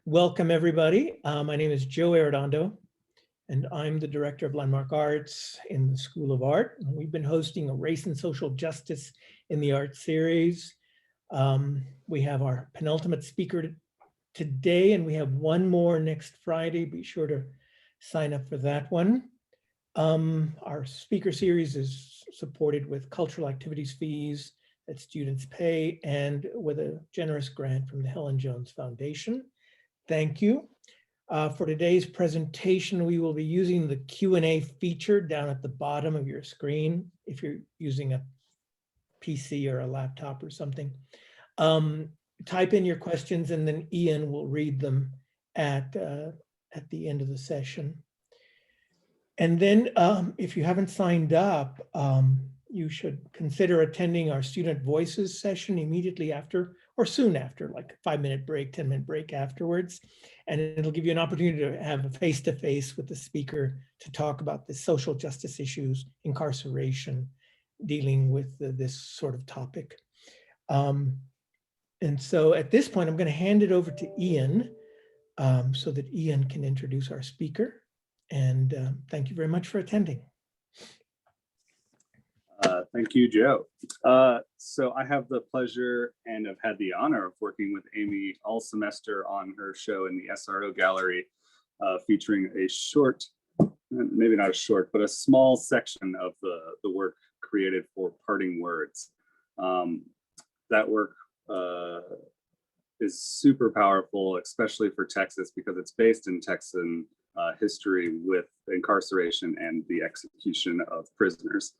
Welcome, everybody. My name is Joe Arredondo, and I'm the Director of Landmark Arts in the School of Art. We've been hosting a Race and Social Justice in the Arts series. We have our penultimate speaker today, and we have one more next Friday. Be sure to sign up for that one. Our speaker series is supported with cultural activities fees that students pay and with a generous grant from the Helen Jones Foundation. Thank you. For today's presentation, we will be using the Q&A feature down at the bottom of your screen if you're using a PC or a laptop or something. Type in your questions and then Ian will read them at the end of the session. And then if you haven't signed up, you should consider attending our Student Voices session immediately after or soon after, like a 5-minute break, 10-minute break afterwards. And it'll give you an opportunity to have a face-to-face with the speaker to talk about the social justice issues, incarceration, dealing with this sort of topic. And so at this point, I'm going to hand it over to Ian so that Ian can introduce our speaker. And thank you very much for attending. Thank you, Joe. So I have the pleasure and have had the honor of working with Amy all semester on her show in the SRO Gallery, featuring a short, maybe not a short, but a small section of the work created for Parting Words. That work is super powerful, especially for Texas, because it's based in Texan history with incarceration and the execution of prisoners.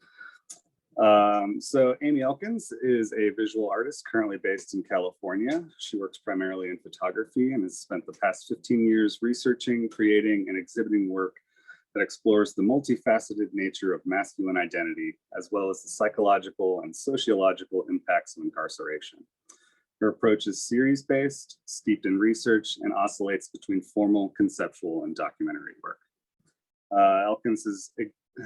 So Amy Elkins is a visual artist currently based in California. She works primarily in photography and has spent the past 15 years researching, creating, and exhibiting work that explores the multifaceted nature of masculine identity, as well as the psychological and sociological impacts of incarceration. Her approach is series-based, steeped in research, and oscillates between formal, conceptual, and documentary work. Elkins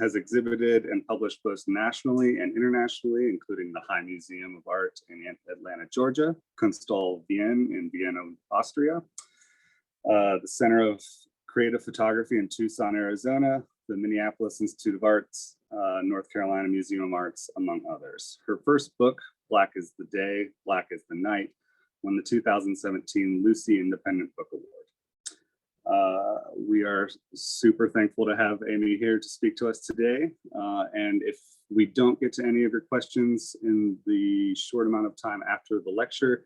has exhibited and published both nationally and internationally, including the High Museum of Art in Atlanta, Georgia, Kunsthal Wien in Vienna, Austria, the Center of Creative Photography in Tucson, Arizona, the Minneapolis Institute of Arts, North Carolina Museum of Arts, among others. Her first book, Black is the Day, Black is the Night, won the 2017 Lucy Independent Book Award. We are super thankful to have Amy here to speak to us today. And if we don't get to any of your questions in the short amount of time after the lecture,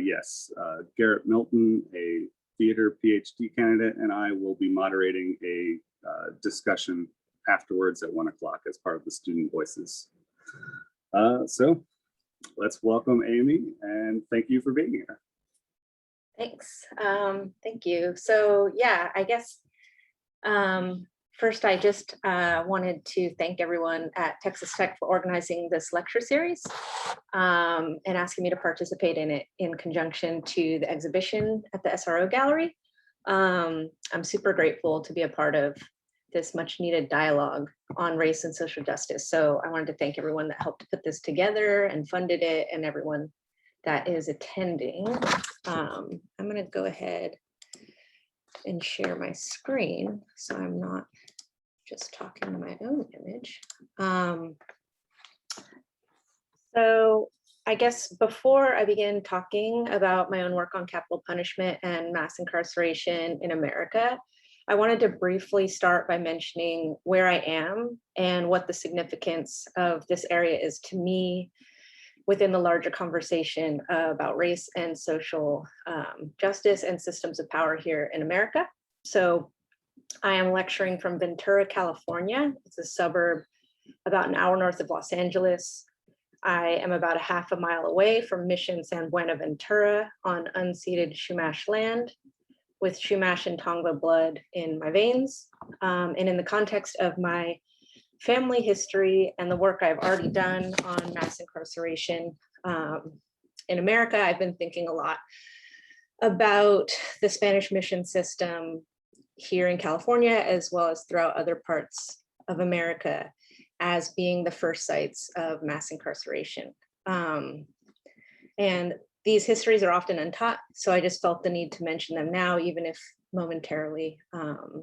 yes, Garrett Milton, a theater PhD candidate, and I will be moderating a discussion afterwards at 1 o'clock as part of the Student Voices. So let's welcome Amy, and thank you for being here. Thanks. Thank you. So yeah, I guess first I just wanted to thank everyone at Texas Tech for organizing this lecture series and asking me to participate in it in conjunction to the exhibition at the SRO Gallery. I'm super grateful to be a part of this much needed dialogue on race and social justice. So I wanted to thank everyone that helped put this together and funded it, and everyone that is attending. I'm going to go ahead and share my screen so I'm not just talking to my own image. So I guess before I begin talking about my own work on capital punishment and mass incarceration in America, I wanted to briefly start by mentioning where I am and what the significance of this area is to me within the larger conversation about race and social justice and systems of power here in America. So I am lecturing from Ventura, California. It's a suburb about an hour north of Los Angeles. I am about a half a mile away from Mission San Buenaventura on unceded Chumash land, with Chumash and Tongva blood in my veins. And in the context of my family history and the work I've already done on mass incarceration in America, I've been thinking a lot about the Spanish mission system here in California, as well as throughout other parts of America, as being the first sites of mass incarceration. And These histories are often untaught, so I just felt the need to mention them now, even if momentarily,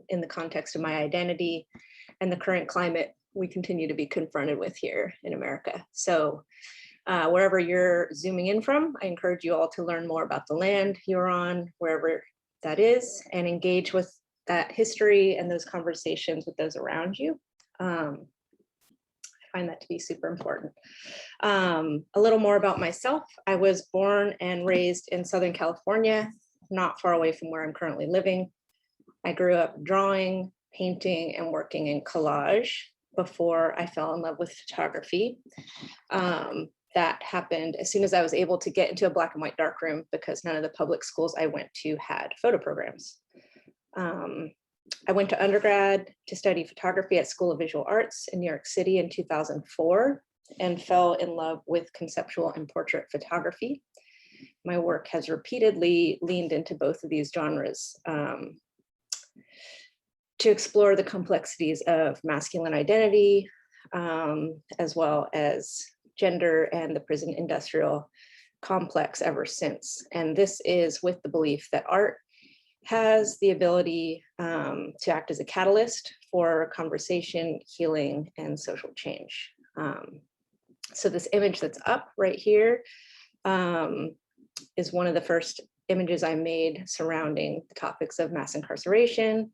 in the context of my identity and the current climate we continue to be confronted with here in America. So wherever you're zooming in from, I encourage you all to learn more about the land you're on, wherever that is, and engage with that history and those conversations with those around you. I find that to be super important. A little more about myself. I was born and raised in Southern California, not far away from where I'm currently living. I grew up drawing, painting, and working in collage before I fell in love with photography. That happened as soon as I was able to get into a black and white darkroom, because none of the public schools I went to had photo programs. I went to undergrad to study photography at School of Visual Arts in New York City in 2004 and fell in love with conceptual and portrait photography. My work has repeatedly leaned into both of these genres to explore the complexities of masculine identity, as well as gender and the prison industrial complex ever since. And this is with the belief that art has the ability to act as a catalyst for conversation, healing, and social change. So this image that's up right here is one of the first images I made surrounding the topics of mass incarceration.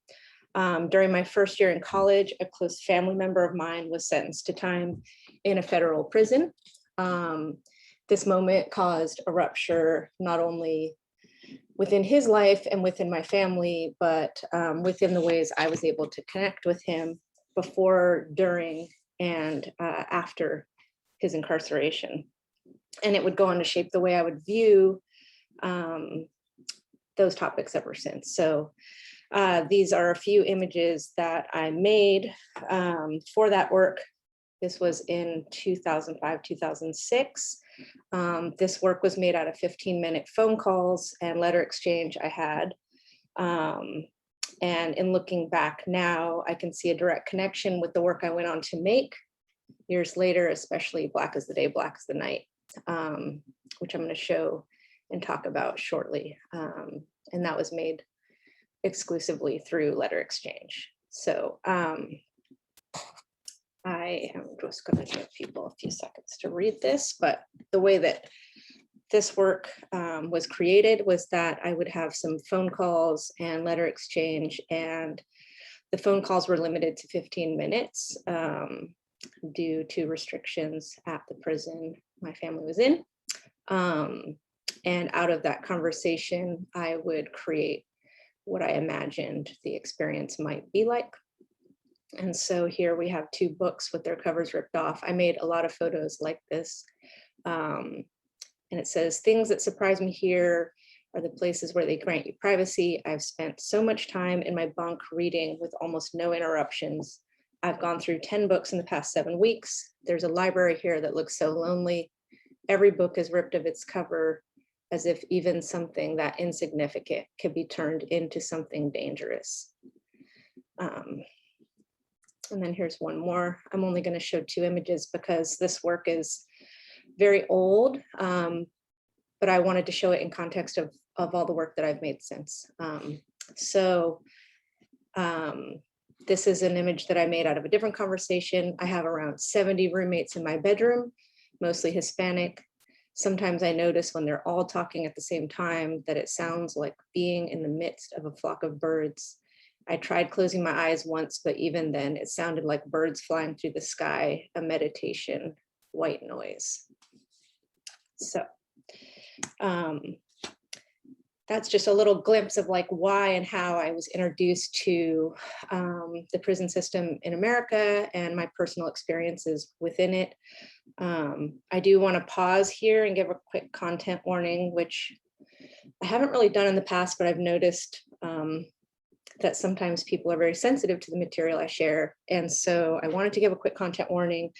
During my first year in college, a close family member of mine was sentenced to time in a federal prison. This moment caused a rupture, not only within his life and within my family, but within the ways I was able to connect with him before, during, and after his incarceration. And it would go on to shape the way I would view those topics ever since. So these are a few images that I made for that work. This was in 2005, 2006. This work was made out of 15-minute phone calls and letter exchange I had. And in looking back now, I can see a direct connection with the work I went on to make years later, especially Black as the Day, Black as the Night, which I'm going to show and talk about shortly. And that was made exclusively through letter exchange. So I am just going to give people a few seconds to read this, but the way that this work was created was that I would have some phone calls and letter exchange, and the phone calls were limited to 15 minutes due to restrictions at the prison my family was in. And out of that conversation, I would create what I imagined the experience might be like. And so here we have two books with their covers ripped off. I made a lot of photos like this. And it says, "Things that surprise me here are the places where they grant you privacy. I've spent so much time in my bunk reading with almost no interruptions. I've gone through 10 books in the past 7 weeks. There's a library here that looks so lonely. Every book is ripped of its cover, as if even something that insignificant could be turned into something dangerous." And then here's one more. I'm only going to show 2 images because this work is very old, but I wanted to show it in context of all the work that I've made since. This is an image that I made out of a different conversation. I have around 70 roommates in my bedroom, mostly Hispanic. Sometimes I notice when they're all talking at the same time that it sounds like being in the midst of a flock of birds. I tried closing my eyes once, but even then it sounded like birds flying through the sky, a meditation, white noise. So that's just a little glimpse of like why and how I was introduced to the prison system in America and my personal experiences within it. I do want to pause here and give a quick content warning, which I haven't really done in the past, but I've noticed that sometimes people are very sensitive to the material I share. And so I wanted to give a quick content warning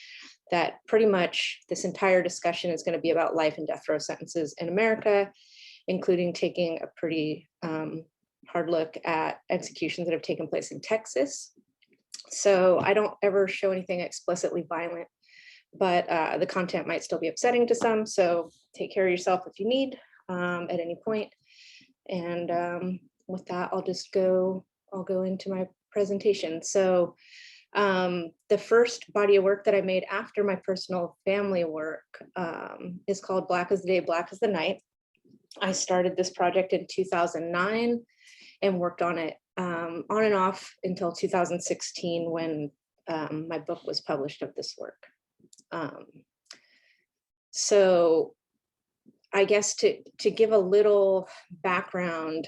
that pretty much this entire discussion is going to be about life and death row sentences in America, including taking a pretty hard look at executions that have taken place in Texas. So I don't ever show anything explicitly violent, but the content might still be upsetting to some. So take care of yourself if you need. at any point. And with that, I'll go into my presentation. So the first body of work that I made after my personal family work is called Black as the Day, Black as the Night. I started this project in 2009 and worked on it on and off until 2016 when my book was published of this work. So I guess to give a little background,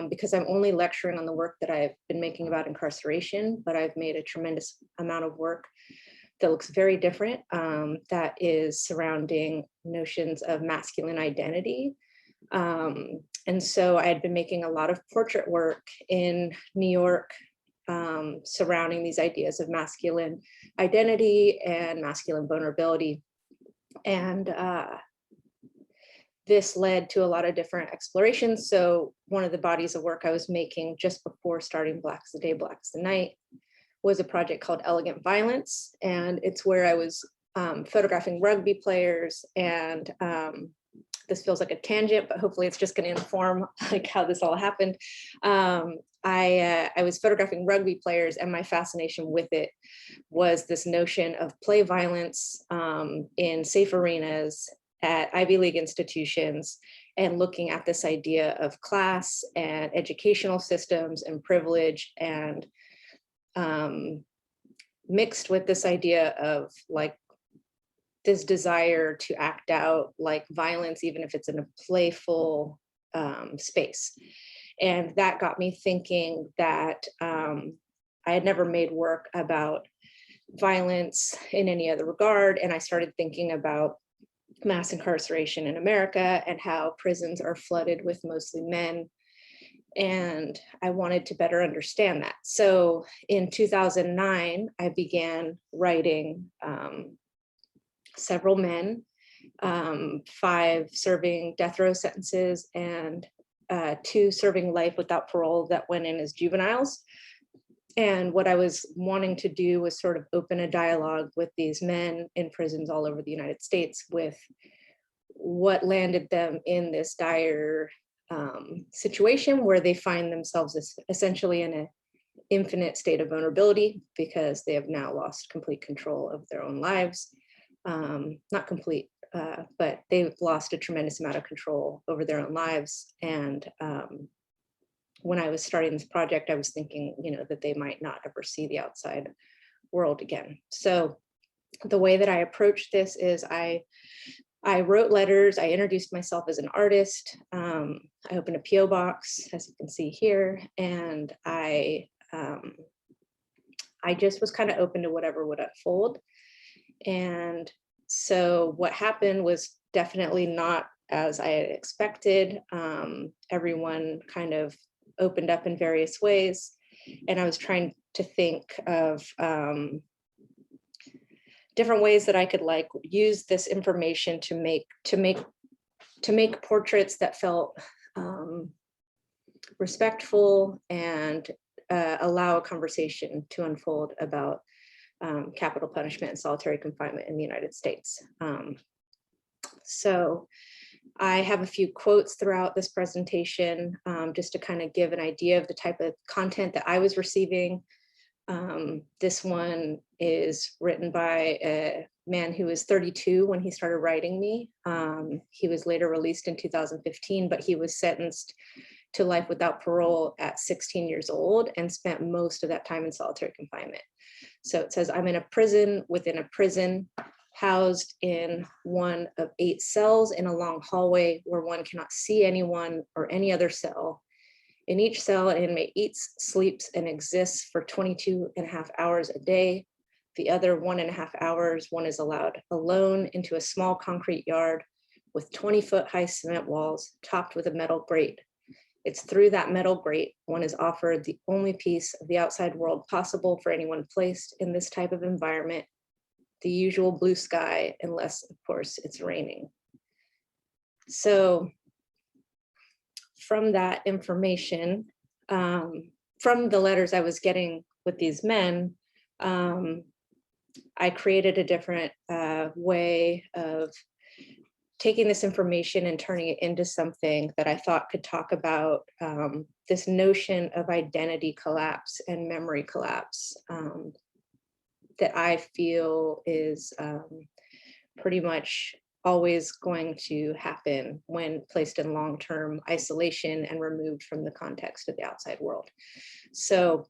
because I'm only lecturing on the work that I've been making about incarceration, but I've made a tremendous amount of work that looks very different, that is surrounding notions of masculine identity. And so I had been making a lot of portrait work in New York surrounding these ideas of masculine identity and masculine vulnerability. And this led to a lot of different explorations. So one of the bodies of work I was making just before starting Black as the Day, Black as the Night was a project called Elegant Violence. And it's where I was photographing rugby players. And this feels like a tangent, but hopefully it's just going to inform like how this all happened. I was photographing rugby players, and my fascination with it was this notion of play violence in safe arenas at Ivy League institutions, and looking at this idea of class and educational systems and privilege, and mixed with this idea of like this desire to act out like violence, even if it's in a playful space. And that got me thinking that I had never made work about violence in any other regard. And I started thinking about mass incarceration in America and how prisons are flooded with mostly men. And I wanted to better understand that. So in 2009, I began writing several men, 5 serving death row sentences and 2 serving life without parole that went in as juveniles. And what I was wanting to do was sort of open a dialogue with these men in prisons all over the United States with what landed them in this dire situation where they find themselves essentially in an infinite state of vulnerability because they have now lost complete control of their own lives. Not complete, but they've lost a tremendous amount of control over their own lives. And when I was starting this project, I was thinking, that they might not ever see the outside world again. So the way that I approached this is I wrote letters. I introduced myself as an artist. I opened a PO box, as you can see here, and I just was kind of open to whatever would unfold. And so what happened was definitely not as I had expected. Everyone kind of opened up in various ways, and I was trying to think of different ways that I could like use this information to make portraits that felt respectful and allow a conversation to unfold about capital punishment and solitary confinement in the United States. So I have a few quotes throughout this presentation just to kind of give an idea of the type of content that I was receiving. This one is written by a man who was 32 when he started writing me. He was later released in 2015, but he was sentenced to life without parole at 16 years old and spent most of that time in solitary confinement. So it says, I'm in a prison within a prison, housed in one of 8 cells in a long hallway where one cannot see anyone or any other cell. In each cell, an inmate eats, sleeps, and exists for 22.5 hours a day. The other 1.5 hours, one is allowed alone into a small concrete yard with 20-foot high cement walls topped with a metal grate. It's through that metal grate one is offered the only piece of the outside world possible for anyone placed in this type of environment, the usual blue sky, unless, of course, it's raining. So from that information, from the letters I was getting with these men, I created a different way of taking this information and turning it into something that I thought could talk about this notion of identity collapse and memory collapse that I feel is pretty much always going to happen when placed in long-term isolation and removed from the context of the outside world. So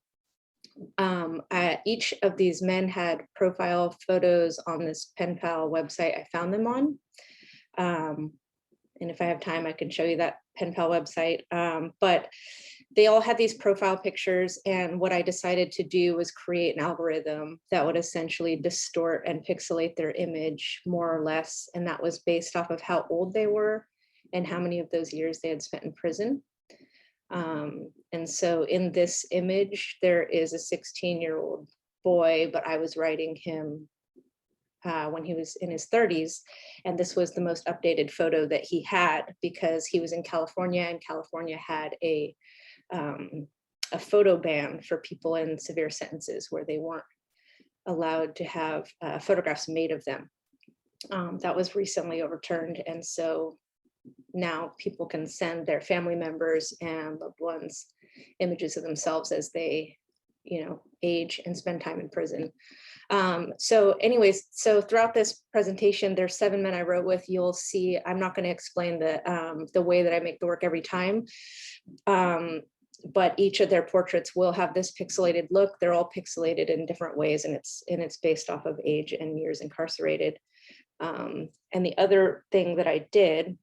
each of these men had profile photos on this pen pal website I found them on. And if I have time, I can show you that pen pal website. But they all had these profile pictures, and what I decided to do was create an algorithm that would essentially distort and pixelate their image more or less. And that was based off of how old they were and how many of those years they had spent in prison. And so in this image, there is a 16-year-old boy, but I was writing him when he was in his 30s. And this was the most updated photo that he had because he was in California, and California had a photo ban for people in severe sentences where they weren't allowed to have photographs made of them. That was recently overturned. And so now people can send their family members and loved ones images of themselves as they, age and spend time in prison. So anyways, so throughout this presentation, there's 7 men I wrote with. You'll see, I'm not going to explain the way that I make the work every time. But each of their portraits will have this pixelated look. They're all pixelated in different ways, and it's based off of age and years incarcerated. And the other thing that I did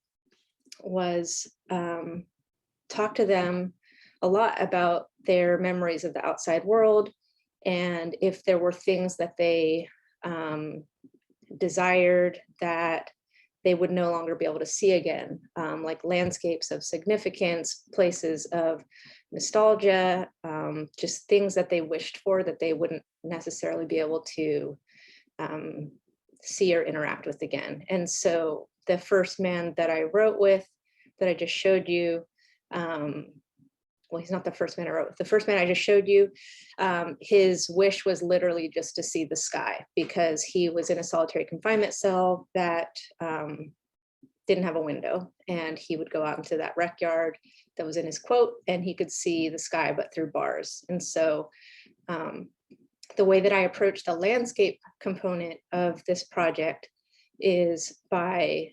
was talk to them a lot about their memories of the outside world, and if there were things that they desired that they would no longer be able to see again, like landscapes of significance, places of nostalgia, just things that they wished for that they wouldn't necessarily be able to see or interact with again. And so the first man that I wrote with, that I just showed you, well, he's not the first man I wrote with. The first man I just showed you, his wish was literally just to see the sky, because he was in a solitary confinement cell that didn't have a window, and he would go out into that rec yard that was in his quote, and he could see the sky, but through bars. And so the way that I approach the landscape component of this project is by,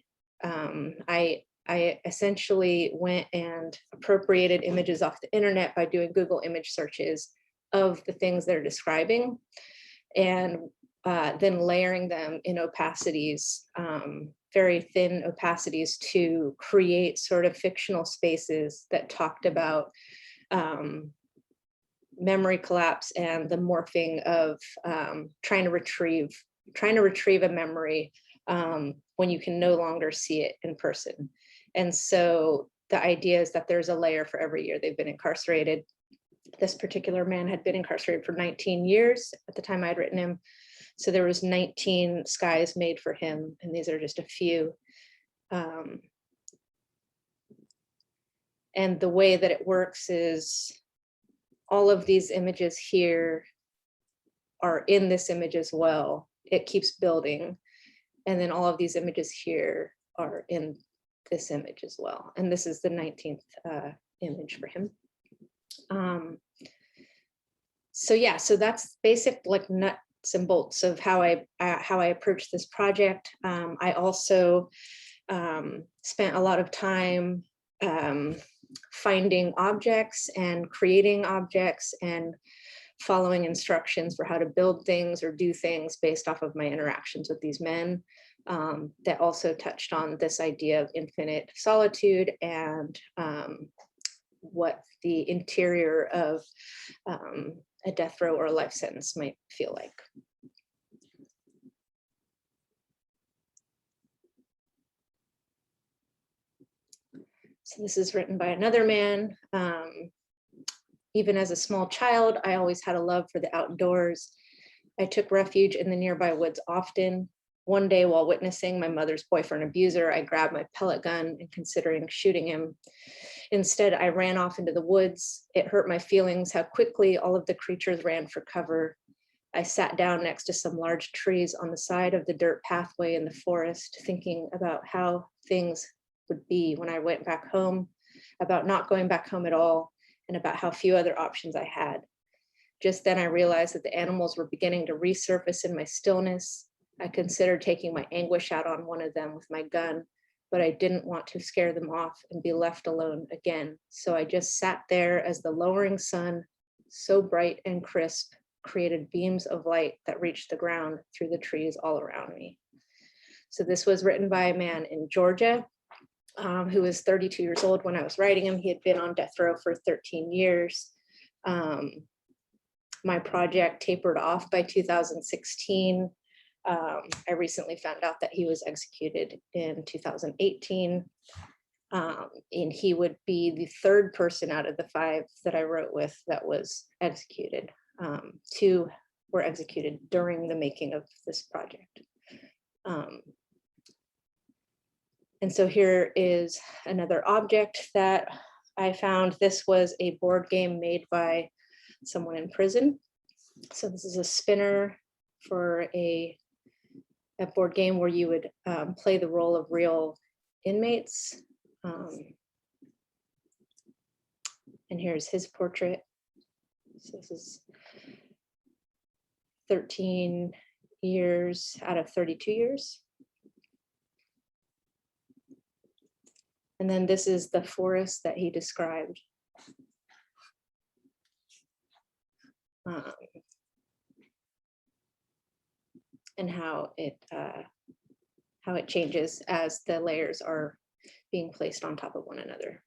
I essentially went and appropriated images off the internet by doing Google image searches of the things they're describing, and then layering them in opacities, very thin opacities, to create sort of fictional spaces that talked about memory collapse and the morphing of trying to retrieve a memory when you can no longer see it in person. And so the idea is that there's a layer for every year they've been incarcerated. This particular man had been incarcerated for 19 years at the time I'd written him. So there was 19 skies made for him, and these are just a few. And the way that it works is all of these images here are in this image as well. It keeps building. And then all of these images here are in this image as well. And this is the 19th image for him. So yeah, so that's basic, like, nuts and bolts of how I approach this project. I also spent a lot of time finding objects and creating objects and following instructions for how to build things or do things based off of my interactions with these men, that also touched on this idea of infinite solitude and what the interior of a death row or a life sentence might feel like. So this is written by another man. Even as a small child, I always had a love for the outdoors. I took refuge in the nearby woods often. One day, while witnessing my mother's boyfriend abuser, I grabbed my pellet gun and considering shooting him. Instead, I ran off into the woods. It hurt my feelings how quickly all of the creatures ran for cover. I sat down next to some large trees on the side of the dirt pathway in the forest, thinking about how things would be when I went back home, about not going back home at all, and about how few other options I had. Just then I realized that the animals were beginning to resurface in my stillness. I considered taking my anguish out on one of them with my gun, but I didn't want to scare them off and be left alone again. So I just sat there as the lowering sun, so bright and crisp, created beams of light that reached the ground through the trees all around me. So this was written by a man in Georgia who was 32 years old when I was writing him. He had been on death row for 13 years. My project tapered off by 2016. I recently found out that he was executed in 2018. And he would be the third person out of the 5 that I wrote with that was executed. 2 were executed during the making of this project. And so here is another object that I found. This was a board game made by someone in prison. So this is a spinner for a board game where you would play the role of real inmates. And here's his portrait. So this is 13 years out of 32 years. And then this is the forest that he described. And how it changes as the layers are being placed on top of one another.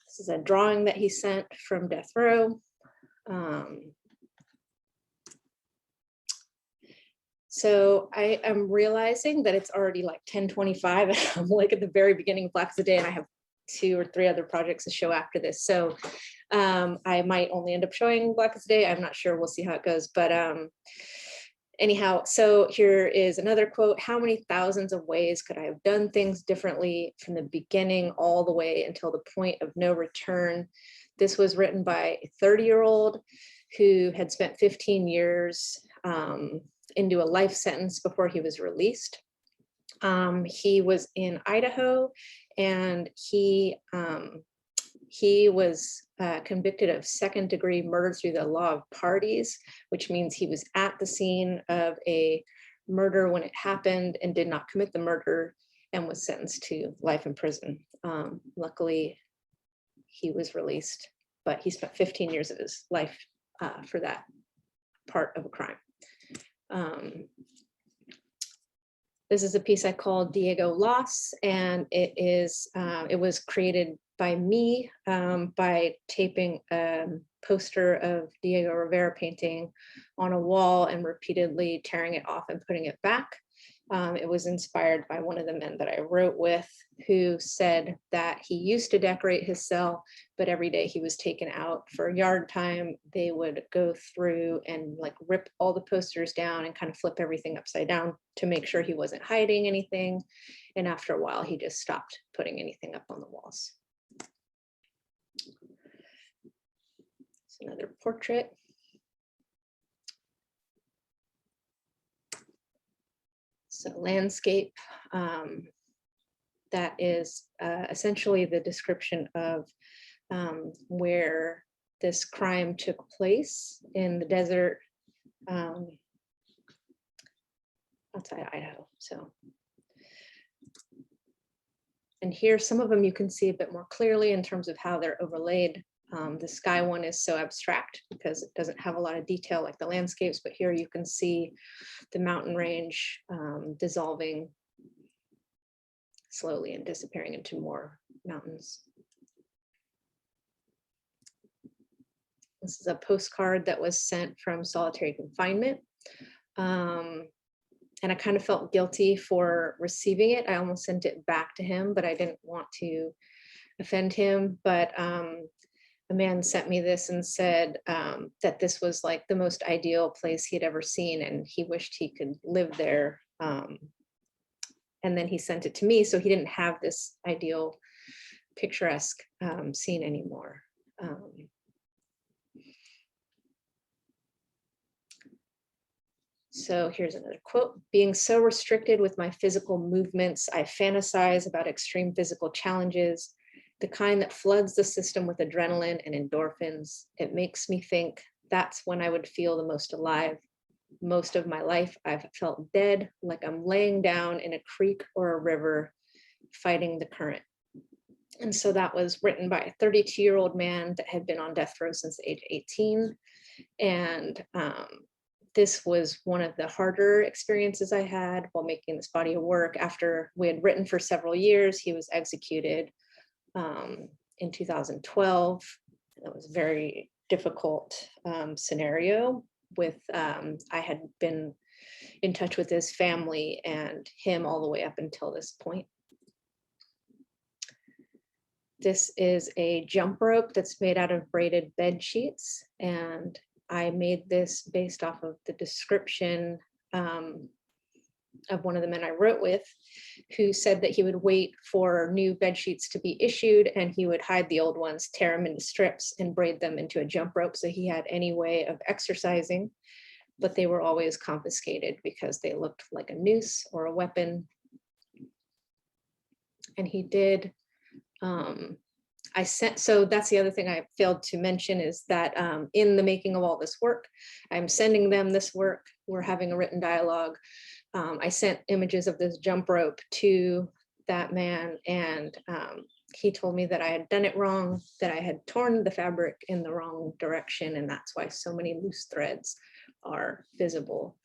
This is a drawing that he sent from death row. So I am realizing that it's already like 10:25 and I'm like at the very beginning of Black is the Day, and I have 2 or 3 other projects to show after this. So I might only end up showing Black is the Day. I'm not sure. We'll see how it goes. But anyhow, so here is another quote. How many thousands of ways could I have done things differently from the beginning all the way until the point of no return? This was written by a 30-year-old who had spent 15 years into a life sentence before he was released. He was in Idaho, and he was convicted of second-degree murder through the law of parties, which means he was at the scene of a murder when it happened and did not commit the murder and was sentenced to life in prison. Luckily, he was released, but he spent 15 years of his life for that part of a crime. This is a piece I called Diego Loss, and it was created by me by taping a poster of Diego Rivera painting on a wall and repeatedly tearing it off and putting it back. It was inspired by one of the men that I wrote with, who said that he used to decorate his cell, but every day he was taken out for yard time, they would go through and like rip all the posters down and kind of flip everything upside down to make sure he wasn't hiding anything. And after a while, he just stopped putting anything up on the walls. It's another portrait. So landscape, that is essentially the description of where this crime took place in the desert outside Idaho. So, and here, some of them you can see a bit more clearly in terms of how they're overlaid. The sky one is so abstract because it doesn't have a lot of detail like the landscapes, but here you can see the mountain range dissolving slowly and disappearing into more mountains. This is a postcard that was sent from solitary confinement. And I kind of felt guilty for receiving it. I almost sent it back to him, but I didn't want to offend him. But a man sent me this and said that this was like the most ideal place he had ever seen, and he wished he could live there. And then he sent it to me, so he didn't have this ideal picturesque scene anymore. So here's another quote. Being so restricted with my physical movements, I fantasize about extreme physical challenges, the kind that floods the system with adrenaline and endorphins. It makes me think that's when I would feel the most alive. Most of my life, I've felt dead, like I'm laying down in a creek or a river, fighting the current. And so that was written by a 32-year-old man that had been on death row since age 18. And this was one of the harder experiences I had while making this body of work. After we had written for several years, he was executed in 2012. It was a very difficult scenario with, I had been in touch with his family and him all the way up until this point. This is a jump rope that's made out of braided bed sheets, and I made this based off of the description of one of the men I wrote with, who said that he would wait for new bed sheets to be issued and he would hide the old ones, tear them into strips and braid them into a jump rope so he had any way of exercising, but they were always confiscated because they looked like a noose or a weapon. And he did, so that's the other thing I failed to mention is that in the making of all this work, I'm sending them this work, we're having a written dialogue. I sent images of this jump rope to that man, and he told me that I had done it wrong, that I had torn the fabric in the wrong direction, and that's why so many loose threads are visible.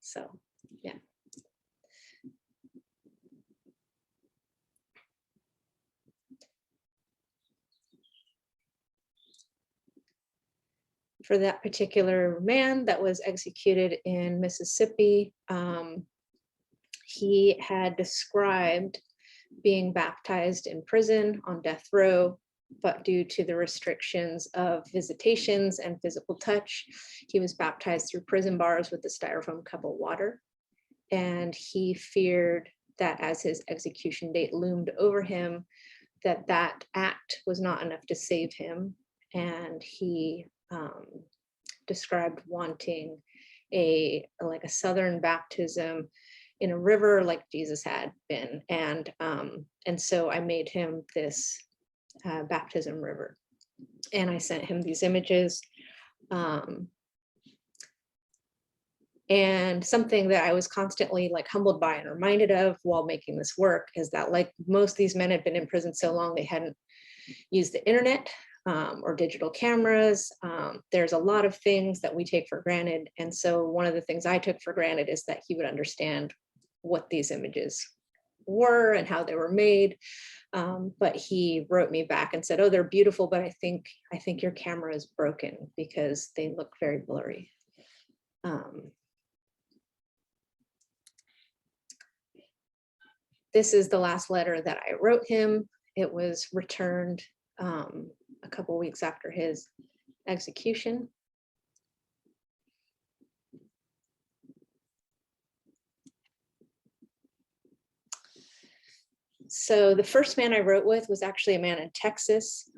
So, yeah. For that particular man that was executed in Mississippi, he had described being baptized in prison on death row, but due to the restrictions of visitations and physical touch, he was baptized through prison bars with a styrofoam cup of water. And he feared that as his execution date loomed over him, that act was not enough to save him. And he described wanting a southern baptism in a river like Jesus had been, and so I made him this baptism river, and I sent him these images. And something that I was constantly humbled by and reminded of while making this work is that most of these men had been in prison so long they hadn't used the internet or digital cameras. There's a lot of things that we take for granted. And so one of the things I took for granted is that he would understand what these images were and how they were made. But he wrote me back and said, oh, they're beautiful, but I think your camera is broken because they look very blurry. This is the last letter that I wrote him. It was returned a couple weeks after his execution. So the first man I wrote with was actually a man in Texas.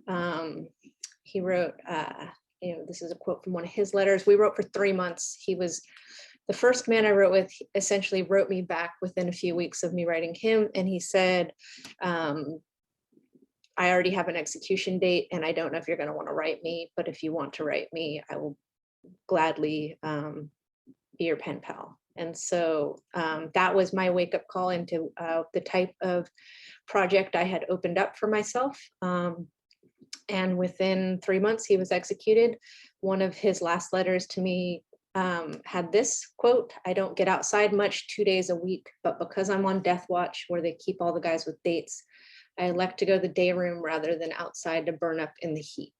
He wrote, this is a quote from one of his letters. We wrote for 3 months. He was the first man I wrote with, essentially wrote me back within a few weeks of me writing him. And he said, I already have an execution date and I don't know if you're going to want to write me, but if you want to write me, I will gladly be your pen pal. And so that was my wake-up call into the type of project I had opened up for myself. And within 3 months, he was executed. One of his last letters to me had this quote: I don't get outside much 2 days a week, but because I'm on death watch where they keep all the guys with dates, I elect to go to the day room rather than outside to burn up in the heat.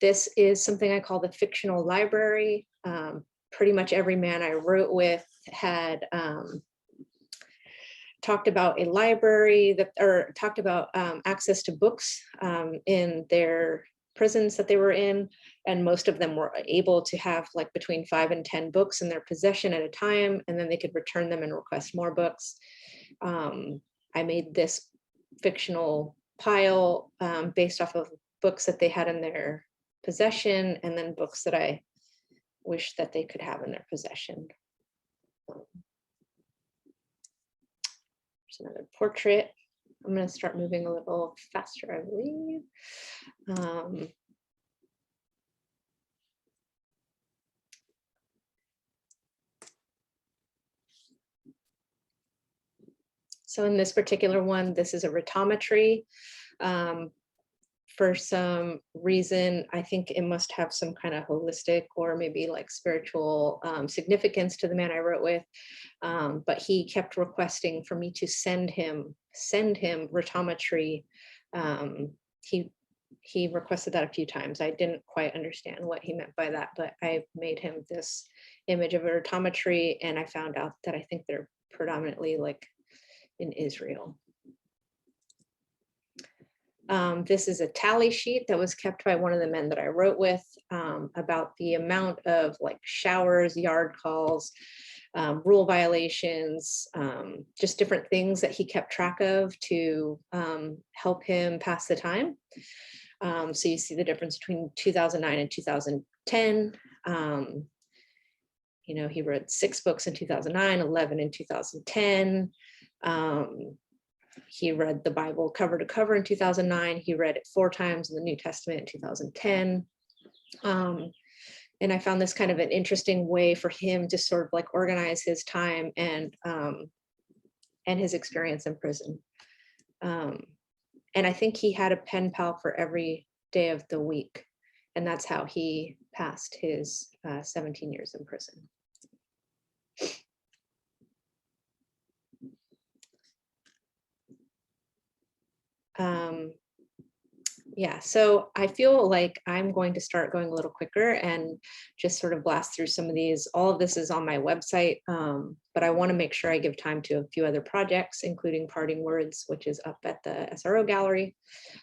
This is something I call the fictional library. Pretty much every man I wrote with had talked about a library or talked about access to books in their prisons that they were in, and most of them were able to have between 5 and 10 books in their possession at a time, and then they could return them and request more books. I made this fictional pile based off of books that they had in their possession, and then books that I wish that they could have in their possession. There's another portrait. I'm going to start moving a little faster, I believe. So in this particular one, this is a ritometry. For some reason, I think it must have some kind of holistic or maybe like spiritual significance to the man I wrote with. But he kept requesting for me to send him ritometry. He requested that a few times. I didn't quite understand what he meant by that, but I made him this image of a ritometry, and I found out that I think they're predominantly like in Israel. This is a tally sheet that was kept by one of the men that I wrote with about the amount of like showers, yard calls, rule violations, just different things that he kept track of to help him pass the time. So you see the difference between 2009 and 2010. You know, he read 6 books in 2009, 11 in 2010. He read the Bible cover to cover in 2009. He read it 4 times in the New Testament in 2010. And I found this kind of an interesting way for him to sort of like organize his time and his experience in prison. And I think he had a pen pal for every day of the week. And that's how he passed his 17 years in prison. Yeah, so I feel like I'm going to start going a little quicker and just sort of blast through some of these. All of this is on my website, but I want to make sure I give time to a few other projects, including Parting Words, which is up at the SRO gallery.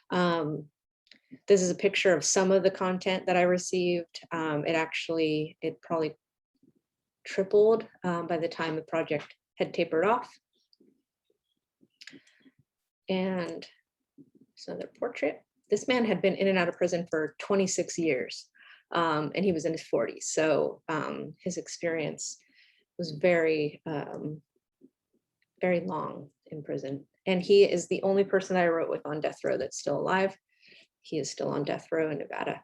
This is a picture of some of the content that I received. It probably tripled by the time the project had tapered off. And there's another portrait. This man had been in and out of prison for 26 years, and he was in his 40s. So his experience was very, very long in prison. And he is the only person that I wrote with on death row that's still alive. He is still on death row in Nevada.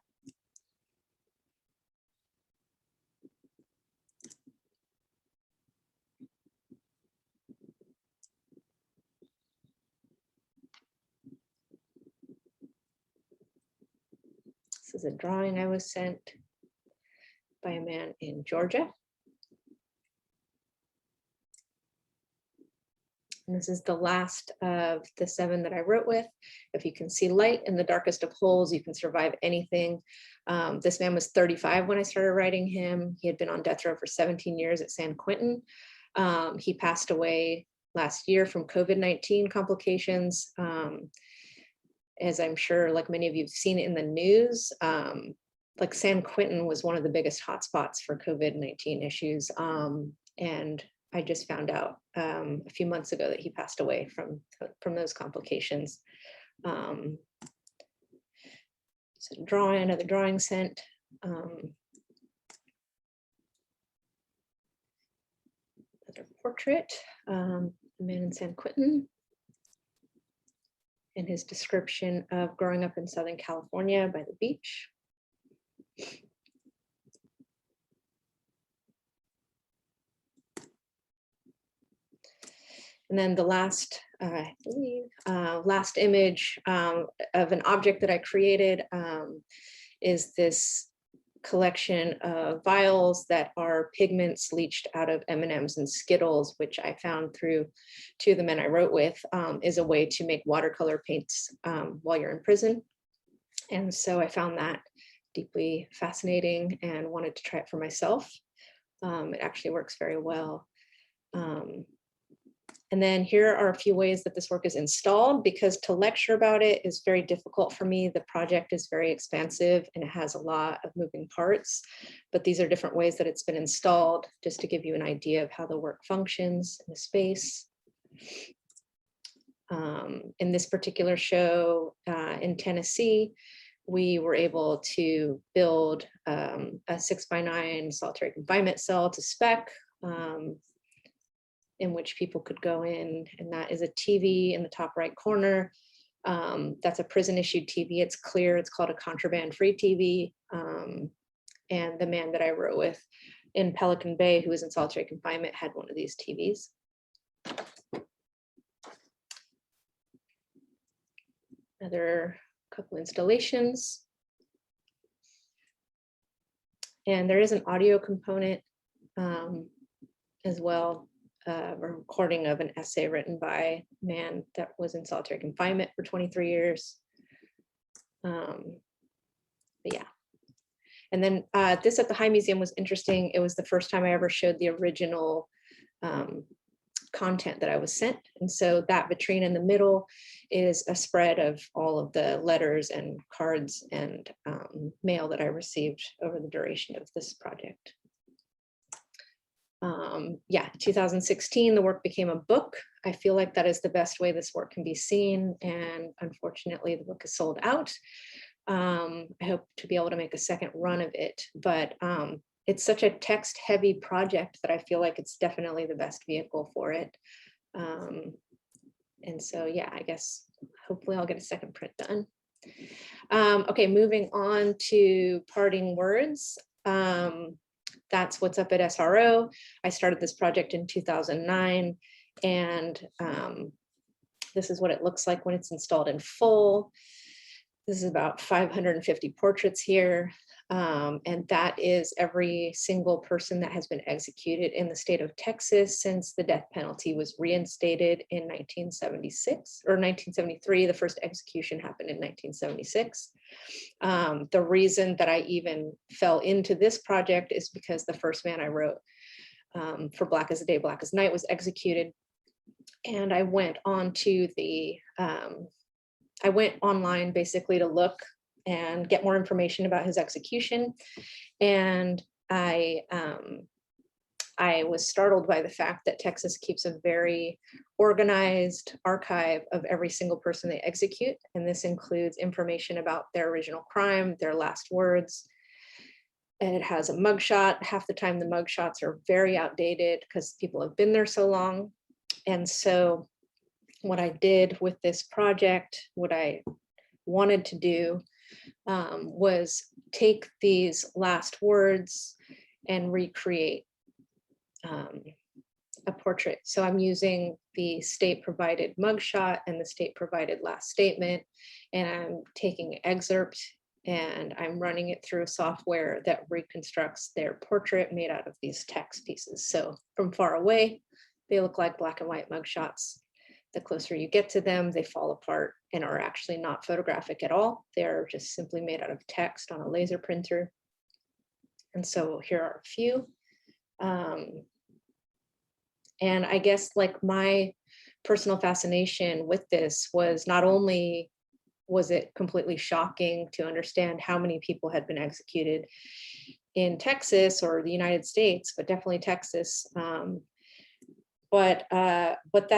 This is a drawing I was sent by a man in Georgia. And this is the last of the 7 that I wrote with. If you can see light in the darkest of holes, you can survive anything. This man was 35 when I started writing him. He had been on death row for 17 years at San Quentin. He passed away last year from COVID-19 complications. As I'm sure like many of you have seen it in the news, like San Quentin was one of the biggest hotspots for COVID-19 issues. And I just found out a few months ago that he passed away from those complications. So another drawing sent. Another portrait, a man in San Quentin, and his description of growing up in Southern California by the beach. And then the last, I believe, last image of an object that I created is this collection of vials that are pigments leached out of M&Ms and Skittles, which I found through 2 of the men I wrote with, is a way to make watercolor paints while you're in prison. And so I found that deeply fascinating and wanted to try it for myself. It actually works very well. And then here are a few ways that this work is installed, because to lecture about it is very difficult for me. The project is very expansive and it has a lot of moving parts, but these are different ways that it's been installed, just to give you an idea of how the work functions in the space. In this particular show in Tennessee, we were able to build a 6x9 solitary confinement cell to spec, in which people could go in, and that is a TV in the top right corner. That's a prison issued TV. It's clear. It's called a contraband free TV. And the man that I wrote with in Pelican Bay, who was in solitary confinement, had one of these TVs. Another couple installations. And there is an audio component as well, a recording of an essay written by a man that was in solitary confinement for 23 years. But yeah. And then this at the High Museum was interesting. It was the first time I ever showed the original content that I was sent. And so that vitrine in the middle is a spread of all of the letters and cards and mail that I received over the duration of this project. Yeah, 2016, the work became a book. I feel like that is the best way this work can be seen. And unfortunately, the book is sold out. I hope to be able to make a second run of it, but it's such a text heavy project that I feel like it's definitely the best vehicle for it. And so, yeah, I guess hopefully I'll get a second print done. Okay, moving on to parting words. That's what's up at SRO. I started this project in 2009, and this is what it looks like when it's installed in full. This is about 550 portraits here. And that is every single person that has been executed in the state of Texas since the death penalty was reinstated in 1976 or 1973. The first execution happened in 1976. The reason that I even fell into this project is because the first man I wrote for Black as the Day, Black as Night was executed. And I went on to the, I went online basically to look and get more information about his execution. And I was startled by the fact that Texas keeps a very organized archive of every single person they execute. And this includes information about their original crime, their last words. And it has a mugshot. Half the time the mugshots are very outdated because people have been there so long. And so what I did with this project, what I wanted to do was take these last words and recreate a portrait. So I'm using the state provided mugshot and the state provided last statement, and I'm taking an excerpt and I'm running it through a software that reconstructs their portrait made out of these text pieces. So from far away, they look like black and white mugshots. The closer you get to them, they fall apart and are actually not photographic at all. They're just simply made out of text on a laser printer. And so here are a few. And I guess like my personal fascination with this was not only was it completely shocking to understand how many people had been executed in Texas or the United States, but definitely Texas. But that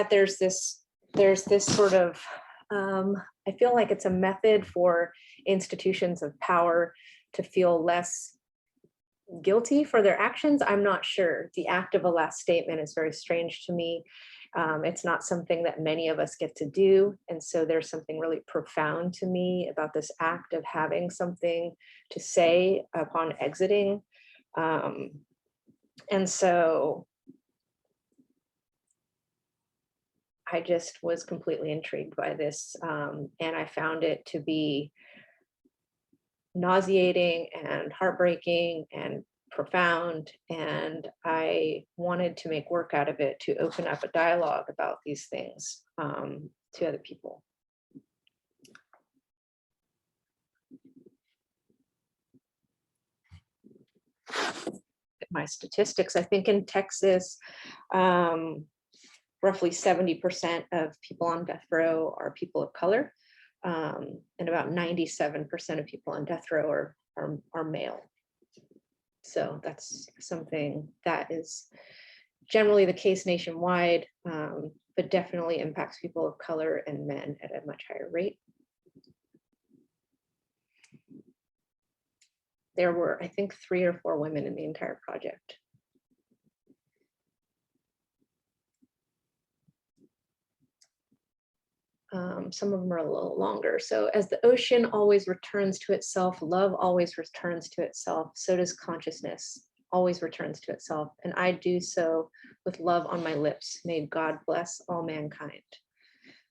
there's this sort of, I feel like it's a method for institutions of power to feel less guilty for their actions. I'm not sure. The act of a last statement is very strange to me. It's not something that many of us get to do. And so there's something really profound to me about this act of having something to say upon exiting. And so I just was completely intrigued by this. And I found it to be nauseating and heartbreaking and profound. And I wanted to make work out of it to open up a dialogue about these things to other people. My statistics, I think in Texas, roughly 70% of people on death row are people of color, and about 97% of people on death row are male. So that's something that is generally the case nationwide, but definitely impacts people of color and men at a much higher rate. There were, I think, 3 or 4 women in the entire project. Some of them are a little longer. So as the ocean always returns to itself, love always returns to itself, so does consciousness always returns to itself. And I do so with love on my lips. May God bless all mankind.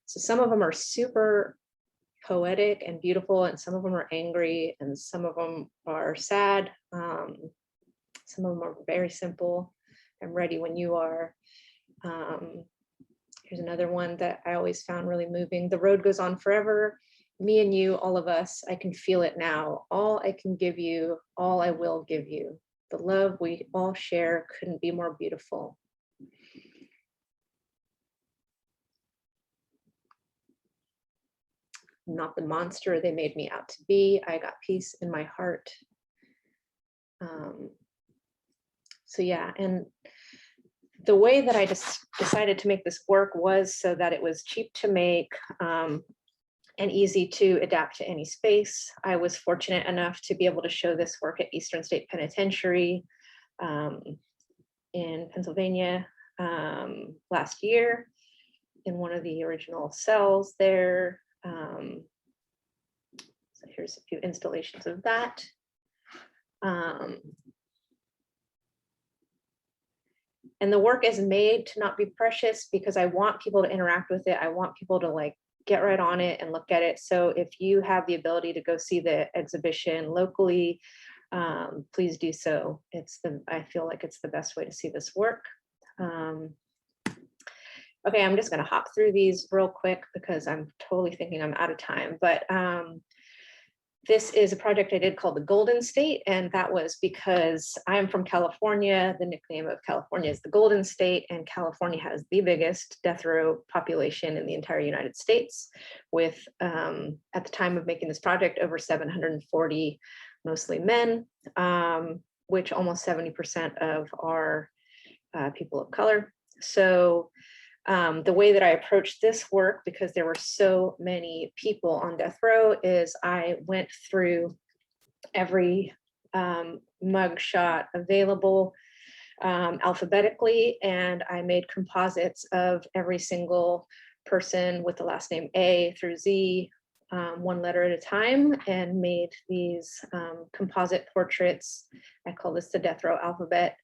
So some of them are super poetic and beautiful, and some of them are angry, and some of them are sad. Some of them are very simple. I'm ready when you are. Here's another one that I always found really moving. The road goes on forever. Me and you, all of us, I can feel it now. All I can give you, all I will give you. The love we all share couldn't be more beautiful. I'm not the monster they made me out to be. I got peace in my heart. So yeah, and the way that I just decided to make this work was so that it was cheap to make and easy to adapt to any space. I was fortunate enough to be able to show this work at Eastern State Penitentiary in Pennsylvania last year in one of the original cells there. So here's a few installations of that. And the work is made to not be precious because I want people to interact with it. I want people to like get right on it and look at it. So if you have the ability to go see the exhibition locally, please do so. I feel like it's the best way to see this work. Okay, I'm just gonna hop through these real quick because I'm totally thinking I'm out of time, but this is a project I did called the Golden State, and that was because I'm from California. The nickname of California is the Golden State, and California has the biggest death row population in the entire United States with, at the time of making this project, over 740, mostly men, which almost 70% of are people of color. So the way that I approached this work, because there were so many people on death row, is I went through every mug shot available alphabetically, and I made composites of every single person with the last name A through Z, one letter at a time, and made these composite portraits. I call this the death row alphabet.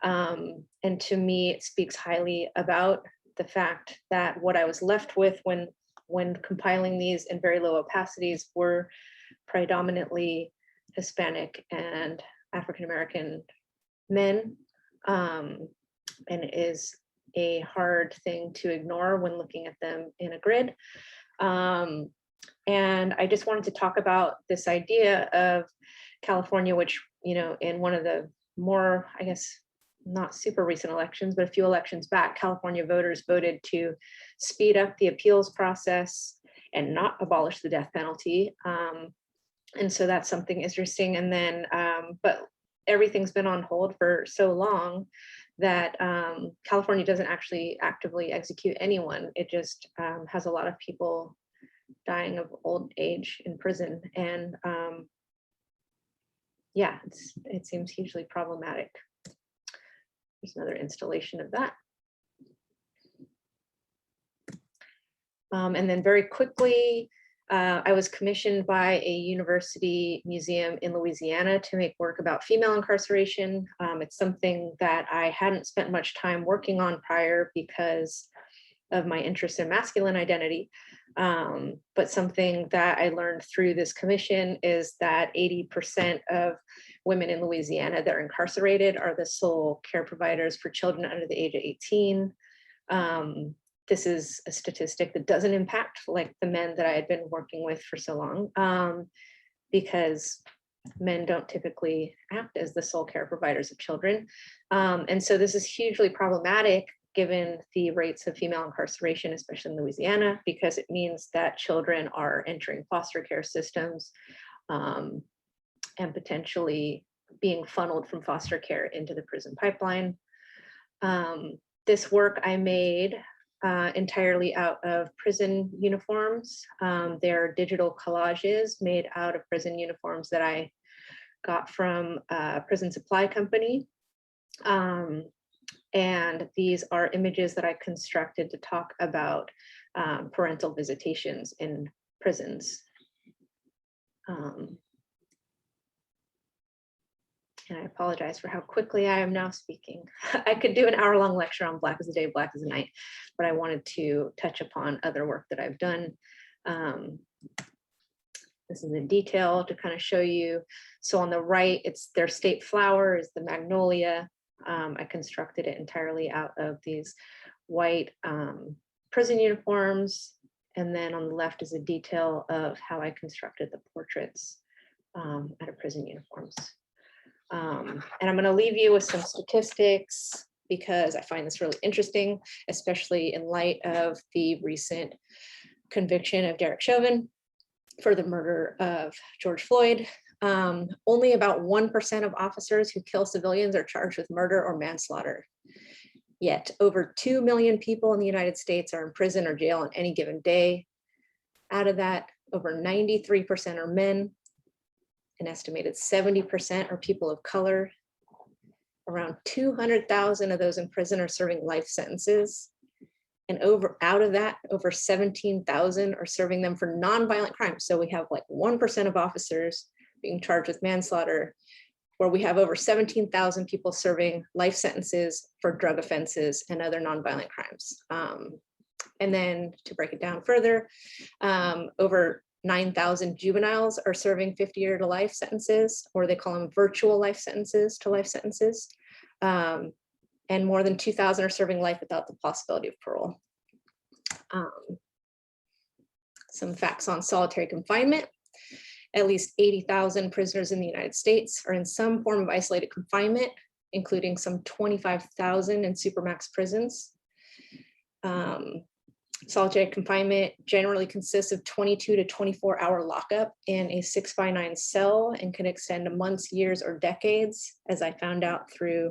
And to me, it speaks highly about the fact that what I was left with when compiling these in very low opacities were predominantly Hispanic and African-American men, and it is a hard thing to ignore when looking at them in a grid. And I just wanted to talk about this idea of California, which, you know, in one of the more, I guess, not super recent elections, but a few elections back, California voters voted to speed up the appeals process and not abolish the death penalty. And so that's something interesting. And then, but everything's been on hold for so long that California doesn't actually actively execute anyone. It just has a lot of people dying of old age in prison. And yeah, it seems hugely problematic. There's another installation of that. And then very quickly, I was commissioned by a university museum in Louisiana to make work about female incarceration. It's something that I hadn't spent much time working on prior because of my interest in masculine identity. But something that I learned through this commission is that 80% of women in Louisiana that are incarcerated are the sole care providers for children under the age of 18. This is a statistic that doesn't impact like the men that I had been working with for so long, because men don't typically act as the sole care providers of children. And so this is hugely problematic given the rates of female incarceration, especially in Louisiana, because it means that children are entering foster care systems and potentially being funneled from foster care into the prison pipeline. This work I made entirely out of prison uniforms. They're digital collages made out of prison uniforms that I got from a prison supply company. And these are images that I constructed to talk about parental visitations in prisons. And I apologize for how quickly I am now speaking. I could do an hour-long lecture on Black as the Day, Black as the Night, but I wanted to touch upon other work that I've done. This is in detail to kind of show you. So on the right, it's their state flower is the magnolia. I constructed it entirely out of these white prison uniforms. And then on the left is a detail of how I constructed the portraits out of prison uniforms. And I'm going to leave you with some statistics because I find this really interesting, especially in light of the recent conviction of Derek Chauvin for the murder of George Floyd. Only about 1% of officers who kill civilians are charged with murder or manslaughter. Yet over 2 million people in the United States are in prison or jail on any given day. Out of that, over 93% are men. An estimated 70% are people of color. Around 200,000 of those in prison are serving life sentences. And out of that, over 17,000 are serving them for nonviolent crimes. So we have like 1% of officers being charged with manslaughter, where we have over 17,000 people serving life sentences for drug offenses and other nonviolent crimes. And then to break it down further, over 9,000 juveniles are serving 50-year to life sentences, or they call them virtual life sentences to life sentences. And more than 2,000 are serving life without the possibility of parole. Some facts on solitary confinement. At least 80,000 prisoners in the United States are in some form of isolated confinement, including some 25,000 in supermax prisons. Solitary confinement generally consists of 22 to 24-hour lockup in a 6x9 cell and can extend to months, years, or decades, as I found out through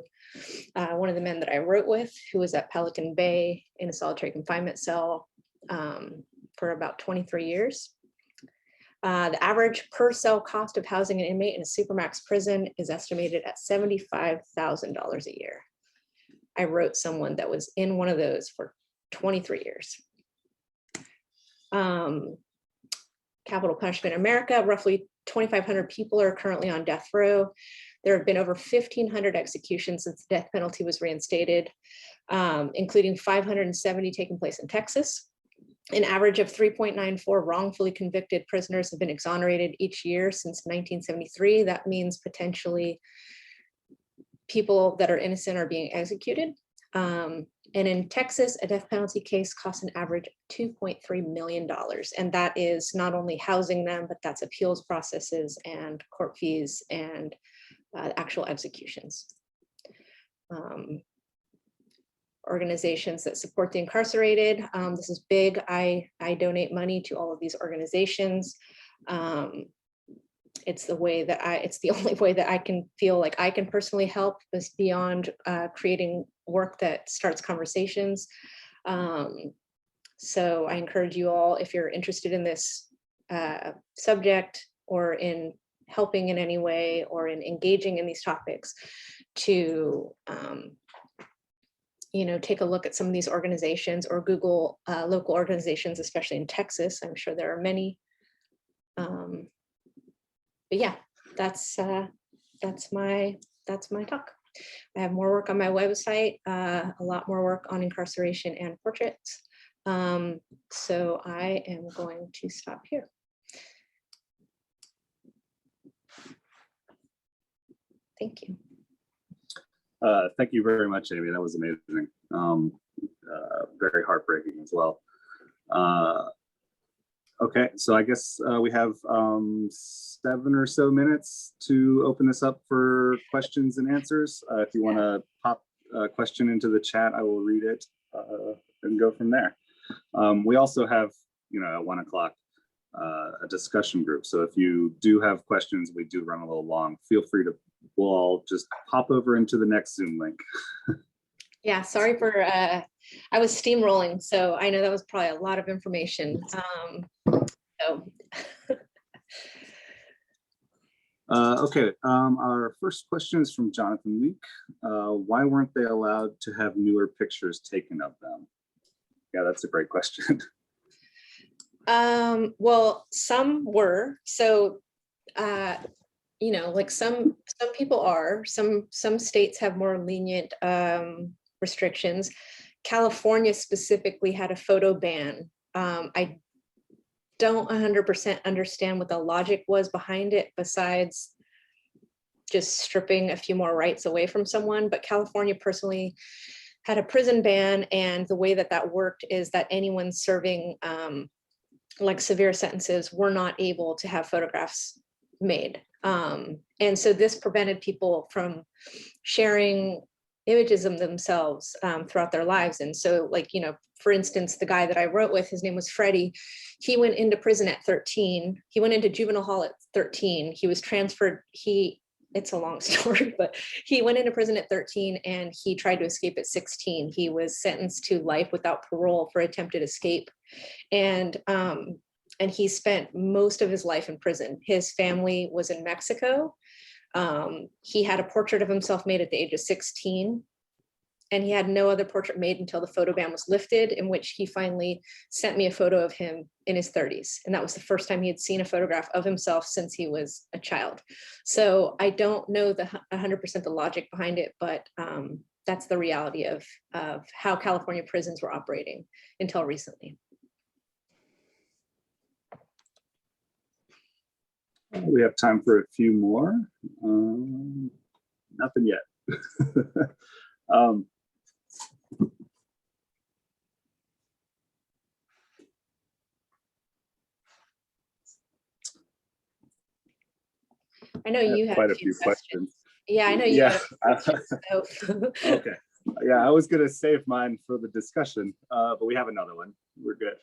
one of the men that I wrote with, who was at Pelican Bay in a solitary confinement cell for about 23 years. The average per cell cost of housing an inmate in a supermax prison is estimated at $75,000 a year. I wrote someone that was in one of those for 23 years. Capital punishment in America, roughly 2,500 people are currently on death row. There have been over 1,500 executions since the death penalty was reinstated, including 570 taking place in Texas. An average of 3.94 wrongfully convicted prisoners have been exonerated each year since 1973. That means potentially people that are innocent are being executed. And in Texas, a death penalty case costs an average of $2.3 million. And that is not only housing them, but that's appeals processes and court fees and actual executions. Organizations that support the incarcerated. This is big. I donate money to all of these organizations. It's the way that it's the only way that I can feel like I can personally help, is beyond creating work that starts conversations. So I encourage you all, if you're interested in this subject or in helping in any way or in engaging in these topics, to take a look at some of these organizations or Google local organizations, especially in Texas. I'm sure there are many. But yeah, that's my talk. I have more work on my website, a lot more work on incarceration and portraits. So I am going to stop here. Thank you. Thank you very much, Amy. That was amazing. Very heartbreaking as well. Okay, so I guess we have 7 or so minutes to open this up for questions and answers. If you want to pop a question into the chat, I will read it and go from there. We also have, at 1 o'clock, a discussion group. So if you do have questions, we do run a little long, feel free to, we'll all just pop over into the next Zoom link. Yeah, sorry for, I was steamrolling, so I know that was probably a lot of information. Okay, our first question is from Jonathan Leek. Why weren't they allowed to have newer pictures taken of them? Yeah, that's a great question. Well, some were. So, like some people are. Some states have more lenient restrictions. California specifically had a photo ban. I don't 100% understand what the logic was behind it, besides just stripping a few more rights away from someone. But California personally had a prison ban, and the way that that worked is that anyone serving like severe sentences were not able to have photographs made. And so this prevented people from sharing images of themselves throughout their lives. And so, like, for instance, the guy that I wrote with, his name was Freddie. He went into prison at 13. He went into juvenile hall at 13. He was transferred. It's a long story, but he went into prison at 13 and he tried to escape at 16. He was sentenced to life without parole for attempted escape. And he spent most of his life in prison. His family was in Mexico. He had a portrait of himself made at the age of 16, and he had no other portrait made until the photo ban was lifted, in which he finally sent me a photo of him in his 30s. And that was the first time he had seen a photograph of himself since he was a child. So I don't know the 100% the logic behind it, but that's the reality of how California prisons were operating until recently. We have time for a few more. Nothing yet. I know you had quite a few questions. Yeah, I know you had a few questions. Okay. Yeah, I was going to save mine for the discussion, but we have another one. We're good.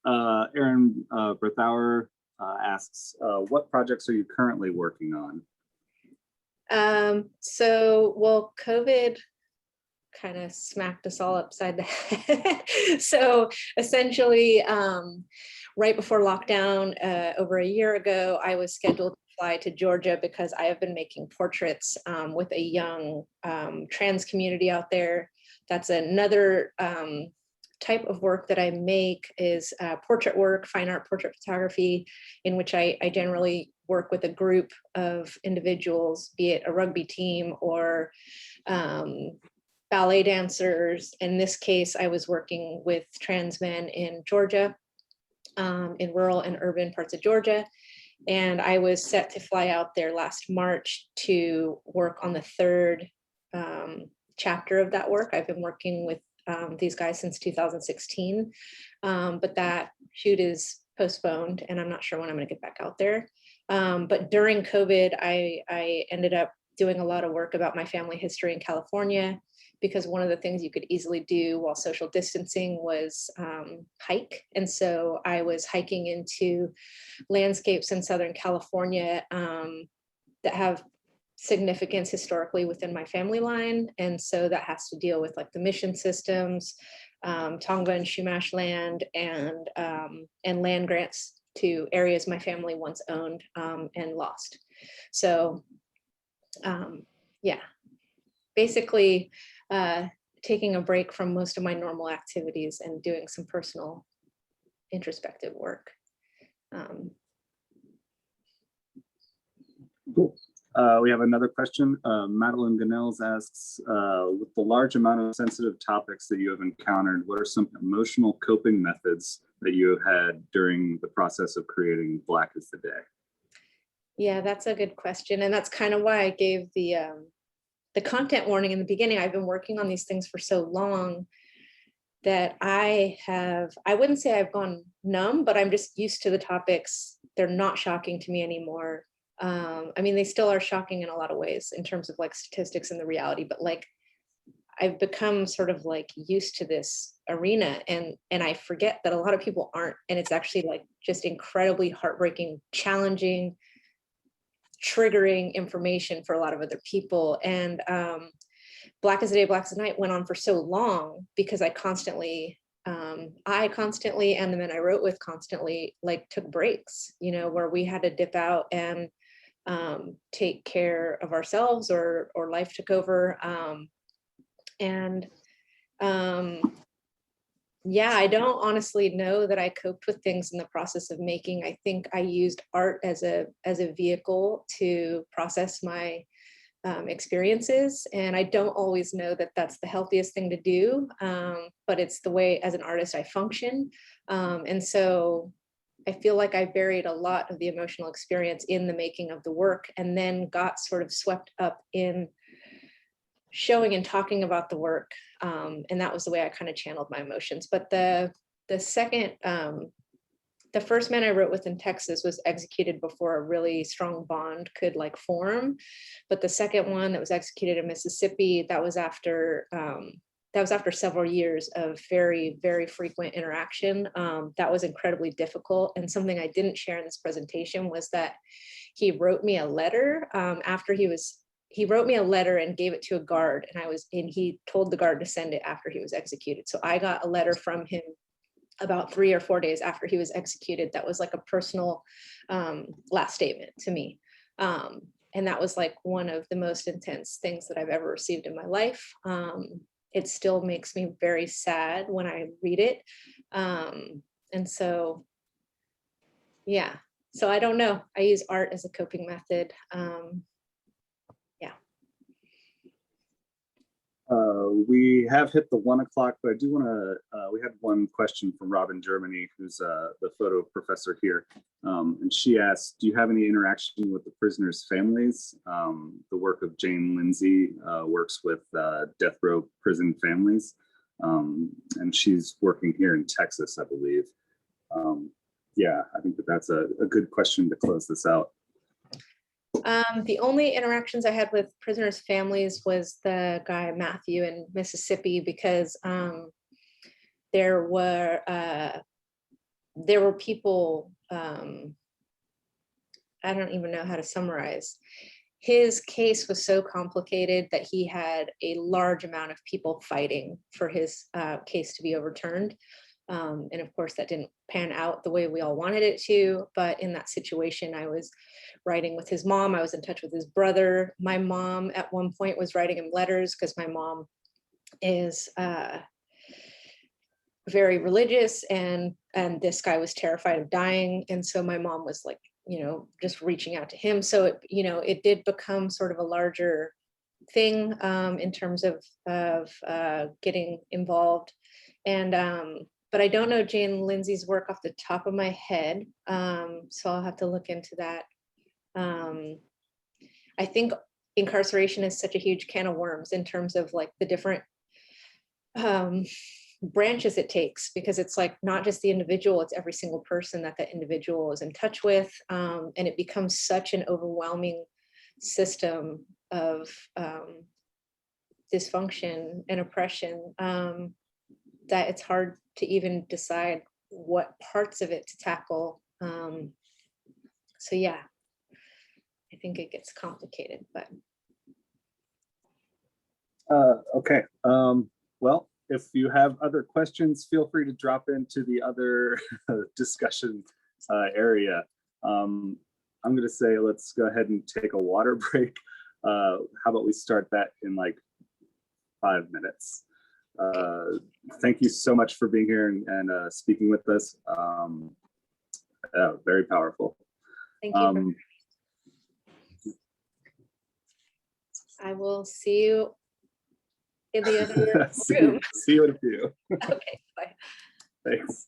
Aaron Berthauer asks, what projects are you currently working on? Well, COVID kind of smacked us all upside the head. So essentially, right before lockdown, over a year ago, I was scheduled to fly to Georgia because I have been making portraits with a young trans community out there. That's another type of work that I make, is portrait work, fine art portrait photography, in which I generally work with a group of individuals, be it a rugby team or ballet dancers. In this case, I was working with trans men in Georgia, in rural and urban parts of Georgia. And I was set to fly out there last March to work on the third chapter of that work. I've been working with these guys since 2016, but that shoot is postponed and I'm not sure when I'm going to get back out there. But during COVID, I ended up doing a lot of work about my family history in California, because one of the things you could easily do while social distancing was hike. And so I was hiking into landscapes in Southern California that have significance historically within my family line. And so that has to deal with like the mission systems, Tongva and Chumash land, and land grants to areas my family once owned and lost. So yeah, basically taking a break from most of my normal activities and doing some personal introspective work. Cool. We have another question. Madeline Ganells asks, with the large amount of sensitive topics that you have encountered, what are some emotional coping methods that you had during the process of creating Black is the Day? Yeah, that's a good question. And that's kind of why I gave the content warning in the beginning. I've been working on these things for so long that I wouldn't say I've gone numb, but I'm just used to the topics. They're not shocking to me anymore. I mean, they still are shocking in a lot of ways in terms of like statistics and the reality, but like I've become sort of like used to this arena, and I forget that a lot of people aren't, and it's actually like just incredibly heartbreaking, challenging, triggering information for a lot of other people. And Black is the Day, Black is the Night went on for so long because I constantly, and the men I wrote with constantly like took breaks, where we had to dip out and take care of ourselves, or life took over. Yeah, I don't honestly know that I coped with things in the process of making. I think I used art as a vehicle to process my experiences, and I don't always know that that's the healthiest thing to do, but it's the way as an artist I function. And so I feel like I buried a lot of the emotional experience in the making of the work, and then got sort of swept up in showing and talking about the work. And that was the way I kind of channeled my emotions. But the second, the first man I wrote with in Texas was executed before a really strong bond could like form. But the second one that was executed in Mississippi, that was after several years of very, very frequent interaction. That was incredibly difficult. And something I didn't share in this presentation was that he wrote me a letter after he wrote me a letter and gave it to a guard, and he told the guard to send it after he was executed. So I got a letter from him about 3 or 4 days after he was executed. That was like a personal last statement to me. And that was like one of the most intense things that I've ever received in my life. It still makes me very sad when I read it. And so, yeah, so I don't know. I use art as a coping method. We have hit the 1 o'clock, but I do want to, we had one question from Robin Germany, who's the photo professor here. And she asked, do you have any interaction with the prisoners' families? The work of Jane Lindsay works with death row prison families. And she's working here in Texas, I believe. Yeah, I think that's a good question to close this out. The only interactions I had with prisoners' families was the guy Matthew in Mississippi, because there were people, I don't even know how to summarize. His case was so complicated that he had a large amount of people fighting for his case to be overturned. And of course, that didn't pan out the way we all wanted it to. But in that situation, I was writing with his mom. I was in touch with his brother. My mom at one point was writing him letters, because my mom is very religious, and this guy was terrified of dying. And so my mom was like, just reaching out to him. So it did become sort of a larger thing in terms of getting involved. And but I don't know Jane Lindsay's work off the top of my head, so I'll have to look into that. I think incarceration is such a huge can of worms in terms of like the different branches it takes, because it's like not just the individual, it's every single person that individual is in touch with, and it becomes such an overwhelming system of dysfunction and oppression that it's hard to even decide what parts of it to tackle. So yeah, I think it gets complicated, but. Okay, well, if you have other questions, feel free to drop into the other discussion area. I'm gonna say, let's go ahead and take a water break. How about we start that in like 5 minutes? Thank you so much for being here and speaking with us. Very powerful. Thank you. I will see you in the other room. See you in a few. Okay, bye. Thanks.